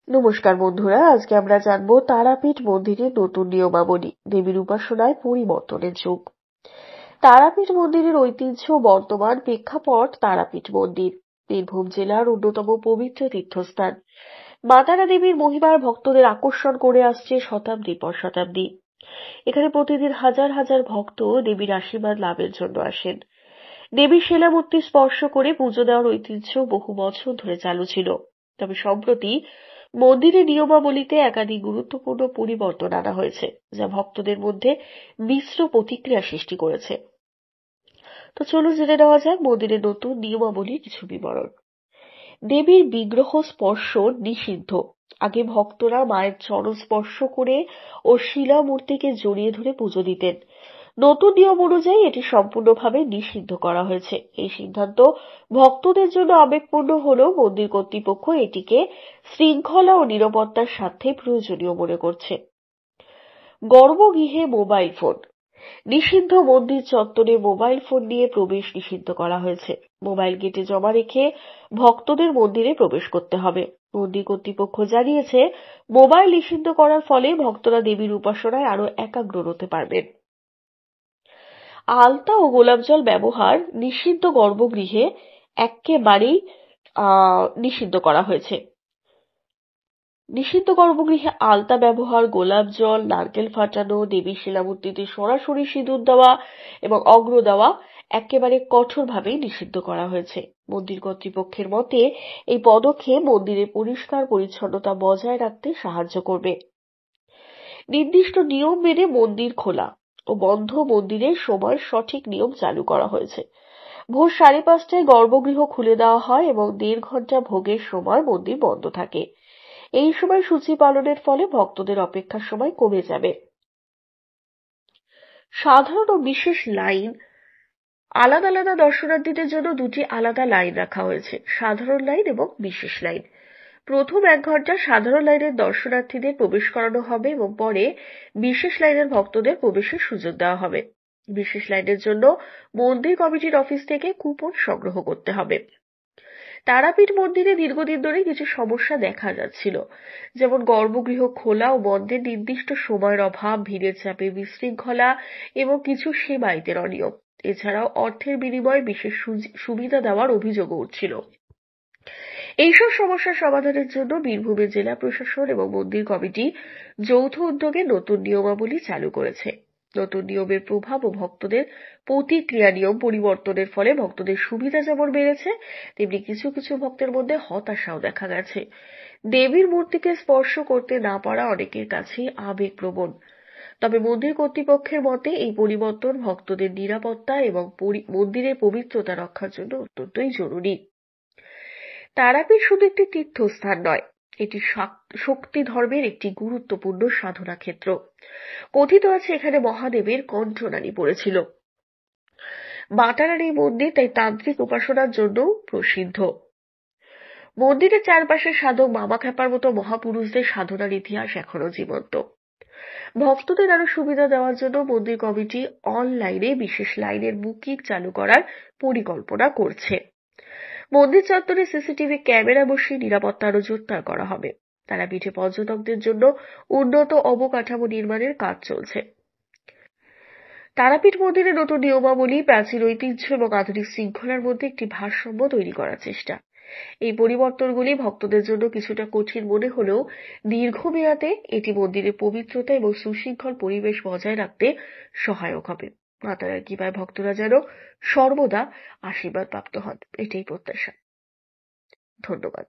নমস্কার বন্ধুরা, আজকে আমরা জানবো তারাপীঠ মন্দিরের নতুন নিয়মাবলী, দেবীর উপাসনায় পরিবর্তনের যুগ। তারাপীঠ মন্দিরের ঐতিহ্য বর্তমান প্রেক্ষাপট তারাপীঠ মন্দির বীরভূম জেলার অন্যতম পবিত্র তীর্থস্থান। মা তারা দেবীর মহিমার ভক্তদের আকর্ষণ করে আসছে শতাব্দীর পর শতাব্দী। এখানে প্রতিদিন হাজার হাজার ভক্ত দেবীর আশীর্বাদ লাভের জন্য আসেন। দেবীর শিলামূর্তি স্পর্শ করে পুজো দেওয়ার ঐতিহ্য বহু বছর ধরে চালু ছিল, তবে সম্প্রতি মন্দিরের নিয়মাবলীতে একাধিক গুরুত্বপূর্ণ পরিবর্তন আনা হয়েছে, যা ভক্তদের মধ্যে মিশ্র প্রতিক্রিয়া সৃষ্টি করেছে। তো চলুন জেনে নেওয়া যাক মন্দিরের নতুন নিয়মাবলীর কিছু বিবরণ। দেবীর বিগ্রহ স্পর্শ নিষিদ্ধ। আগে ভক্তরা মায়ের চরণ স্পর্শ করে ও শিলামূর্তিকে জড়িয়ে ধরে পুজো দিতেন। নতুন নিয়ম অনুযায়ী এটি সম্পূর্ণভাবে নিষিদ্ধ করা হয়েছে। এই সিদ্ধান্ত ভক্তদের জন্য আবেগপূর্ণ হলেও মন্দির কর্তৃপক্ষ এটিকে শৃঙ্খলা ও নিরাপত্তার স্বার্থে প্রয়োজনীয় মনে করছে। গর্ভগৃহে মোবাইল ফোন নিষিদ্ধ। মন্দির চত্বরে মোবাইল ফোন নিয়ে প্রবেশ নিষিদ্ধ করা হয়েছে। মোবাইল গেটে জমা রেখে ভক্তদের মন্দিরে প্রবেশ করতে হবে। মন্দির কর্তৃপক্ষ জানিয়েছে, মোবাইল নিষিদ্ধ করার ফলে ভক্তরা দেবীর উপাসনায় আরো একাগ্র হতে পারবেন। আলতা ও গোলাপ জল ব্যবহার নিষিদ্ধ। গর্ভগৃহে একেবারেই নিষিদ্ধ করা হয়েছে। নিষিদ্ধ গর্ভগৃহে আলতা ব্যবহার, গোলাপ জল, নারকেল ফাটানো, দেবীর শিলামূর্তিতে সরাসরি সিঁদুর দেওয়া এবং অগ্র দেওয়া একেবারে কঠোরভাবে নিষিদ্ধ করা হয়েছে। মন্দির কর্তৃপক্ষের মতে এই পদক্ষেপ মন্দিরের পরিষ্কার পরিচ্ছন্নতা বজায় রাখতে সাহায্য করবে। নির্দিষ্ট নিয়ম মেনে মন্দির খোলা ও বন্ধ। মন্দিরের সময় সঠিক নিয়ম চালু করা হয়েছে। ভোর 5:30টায় গর্ভগৃহ খুলে দেওয়া হয় এবং 1.5 ঘন্টা ভোগের সময় মন্দির বন্ধ থাকে। এই সময় সূচি পালনের ফলে ভক্তদের অপেক্ষার সময় কমে যাবে। সাধারণ ও বিশেষ লাইন আলাদা আলাদা। দর্শনার্থীদের জন্য দুটি আলাদা লাইন রাখা হয়েছে, সাধারণ লাইন এবং বিশেষ লাইন। প্রথম 1 ঘন্টা সাধারণ লাইনের দর্শনার্থীদের প্রবেশ করানো হবে এবং পরে বিশেষ লাইনের ভক্তদের প্রবেশের সুযোগ দেওয়া হবে। বিশেষ লাইনের জন্য মন্দির কমিটির অফিস থেকে কুপন সংগ্রহ করতে হবে। তারাপীঠ মন্দিরে দীর্ঘদিন ধরে কিছু সমস্যা দেখা যাচ্ছিল, যেমন গর্ভগৃহ খোলা ও বন্ধের নির্দিষ্ট সময়ের অভাব, ভিড়ের চাপে বিশৃঙ্খলা এবং কিছু সেবায়িতের অনিয়ম। এছাড়াও অর্থের বিনিময়ে বিশেষ সুবিধা দেওয়ার অভিযোগও উঠছিল। এইসব সমস্যার সমাধানের জন্য বীরভূমের জেলা প্রশাসন এবং মন্দির কমিটি যৌথ উদ্যোগে নতুন নিয়মাবলী চালু করেছে। নতুন নিয়মের প্রভাব ও ভক্তদের প্রতিক্রিয়া। নিয়ম পরিবর্তনের ফলে ভক্তদের সুবিধা যেমন বেড়েছে, তেমনি কিছু কিছু ভক্তের মধ্যে হতাশাও দেখা গেছে। দেবীর মূর্তিকে স্পর্শ করতে না পারা অনেকের কাছে আবেগপ্রবণ। তবে মন্দির কর্তৃপক্ষের মতে এই পরিবর্তন ভক্তদের নিরাপত্তা এবং মন্দিরের পবিত্রতা রক্ষার জন্য অত্যন্তই জরুরি। তারাপীঠ শুধু একটি তীর্থস্থান নয়, এটি শক্তি ধর্মের একটি গুরুত্বপূর্ণ সাধনা ক্ষেত্র। কথিত আছে এখানে মহাদেবের কণ্ঠনালী পড়েছিল। মা তারার এই মন্দির তাই তান্ত্রিক উপাসনার জন্য প্রসিদ্ধ। মন্দিরের চারপাশে সাধক মামাখ্যাপার মতো মহাপুরুষদের সাধনার ইতিহাস এখনো জীবন্ত। ভক্তদের আরো সুবিধা দেওয়ার জন্য মন্দির কমিটি অনলাইনে বিশেষ লাইনের বুকিং চালু করার পরিকল্পনা করছে। মন্দির চত্বরে সিসিটিভি ক্যামেরা বসিয়ে নিরাপত্তা আরো জোরদার করা হবে। তারাপীঠে পর্যটকদের জন্য উন্নত অবকাঠামো নির্মাণের কাজ চলছে। তারাপীঠ মন্দিরের নতুন নিয়মাবলী প্রাচীন ঐতিহ্য এবং আধুনিক শৃঙ্খলার মধ্যে একটি ভারসাম্য তৈরি করার চেষ্টা। এই পরিবর্তনগুলি ভক্তদের জন্য কিছুটা কঠিন মনে হলেও দীর্ঘমেয়াদে এটি মন্দিরের পবিত্রতা এবং সুশৃঙ্খল পরিবেশ বজায় রাখতে সহায়ক হবে। মা তারার কৃপায় ভক্তরা যেন সর্বদা আশীর্বাদ প্রাপ্ত হন, এটাই প্রত্যাশা। ধন্যবাদ।